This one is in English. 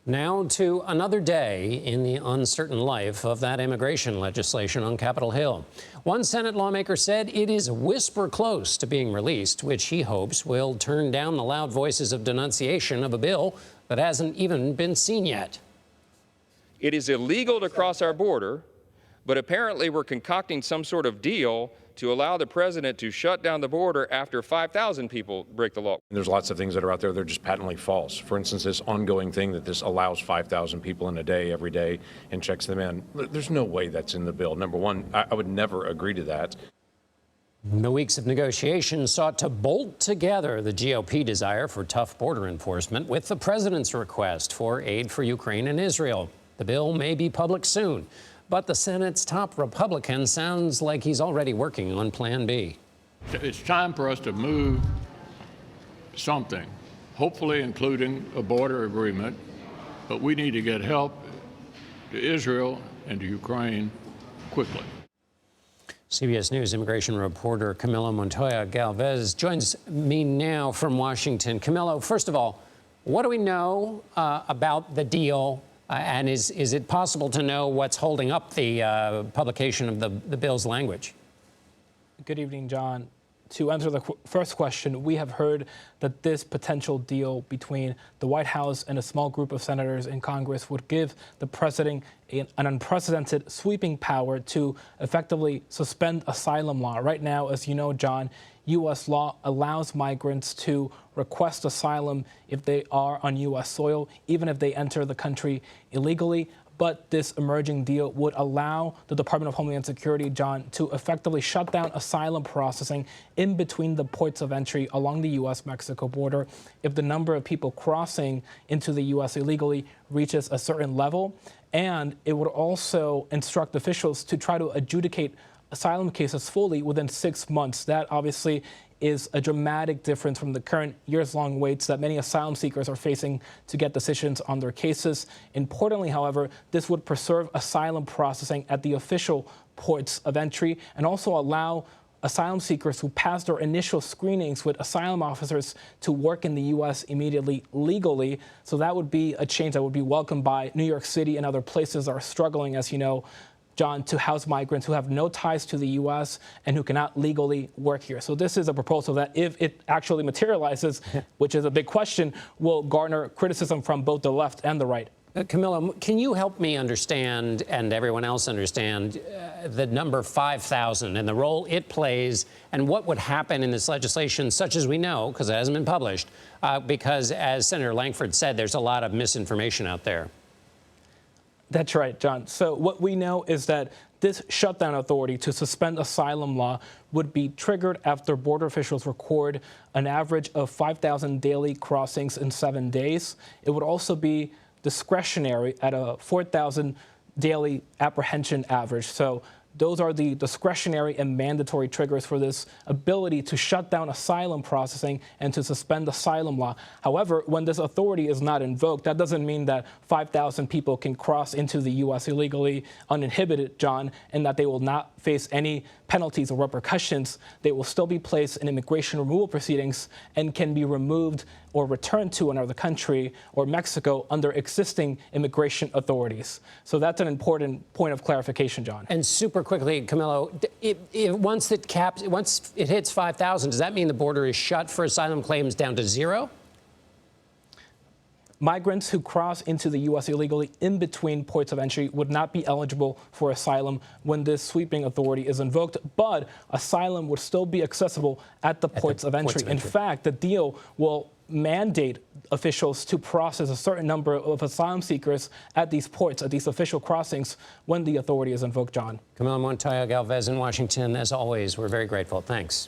Now to another day in the uncertain life of that immigration legislation on Capitol Hill. One Senate lawmaker said it is a whisper close to being released, which he hopes will turn down the loud voices of denunciation of a bill that hasn't even been seen yet. It is illegal to cross our border, but apparently we're concocting some sort of deal to allow the president to shut down the border after 5,000 people break the law. There's lots of things that are out there that are just patently false. For instance, this ongoing thing that this allows 5,000 people in a day every day and checks them in. There's no way that's in the bill. Number one, I would never agree to that. The weeks of negotiations sought to bolt together the GOP desire for tough border enforcement with the president's request for aid for Ukraine and Israel. The bill may be public soon, but the Senate's top Republican sounds like he's already working on Plan B. It's time for us to move something, hopefully including a border agreement, but we need to get help to Israel and to Ukraine quickly. CBS News immigration reporter Camilo Montoya-Galvez joins me now from Washington. Camilo, first of all, what do we know about the deal? And is it possible to know what's holding up the publication of the bill's language? Good evening, John. To answer the first question, we have heard that this potential deal between the White House and a small group of senators in Congress would give the president an unprecedented sweeping power to effectively suspend asylum law. Right now, as you know, John, U.S. law allows migrants to request asylum if they are on U.S. soil, even if they enter the country illegally. But this emerging deal would allow the Department of Homeland Security, John, to effectively shut down asylum processing in between the ports of entry along the U.S.-Mexico border if the number of people crossing into the U.S. illegally reaches a certain level. And it would also instruct officials to try to adjudicate asylum cases fully within 6 months. That obviously is a dramatic difference from the current years-long waits that many asylum seekers are facing to get decisions on their cases. Importantly, however, this would preserve asylum processing at the official ports of entry and also allow asylum seekers who pass their initial screenings with asylum officers to work in the U.S. immediately legally. So that would be a change that would be welcomed by New York City and other places that are struggling, as you know, John, to house migrants who have no ties to the U.S. and who cannot legally work here. So this is a proposal that, if it actually materializes, which is a big question, will garner criticism from both the left and the right. Camilo, can you help me understand, and everyone else understand, the number 5,000 and the role it plays and what would happen in this legislation, such as we know, because it hasn't been published, because, as Senator Langford said, there's a lot of misinformation out there. That's right, John. So what we know is that this shutdown authority to suspend asylum law would be triggered after border officials record an average of 5,000 daily crossings in 7 days. It would also be discretionary at a 4,000 daily apprehension average. So those are the discretionary and mandatory triggers for this ability to shut down asylum processing and to suspend asylum law. However, when this authority is not invoked, that doesn't mean that 5,000 people can cross into the U.S. illegally uninhibited, John, and that they will not face any penalties or repercussions. They will still be placed in immigration removal proceedings and can be removed or returned to another country or Mexico under existing immigration authorities. So that's an important point of clarification, John. And super quickly, Camilo, once it hits 5,000, does that mean the border is shut for asylum claims down to zero? Migrants who cross into the U.S. illegally in between ports of entry would not be eligible for asylum when this sweeping authority is invoked, but asylum would still be accessible at the ports of entry. In fact, the deal will mandate officials to process a certain number of asylum seekers at these ports, at these official crossings, when the authority is invoked, John. Camilo Montoya-Galvez in Washington, as always, we're very grateful. Thanks.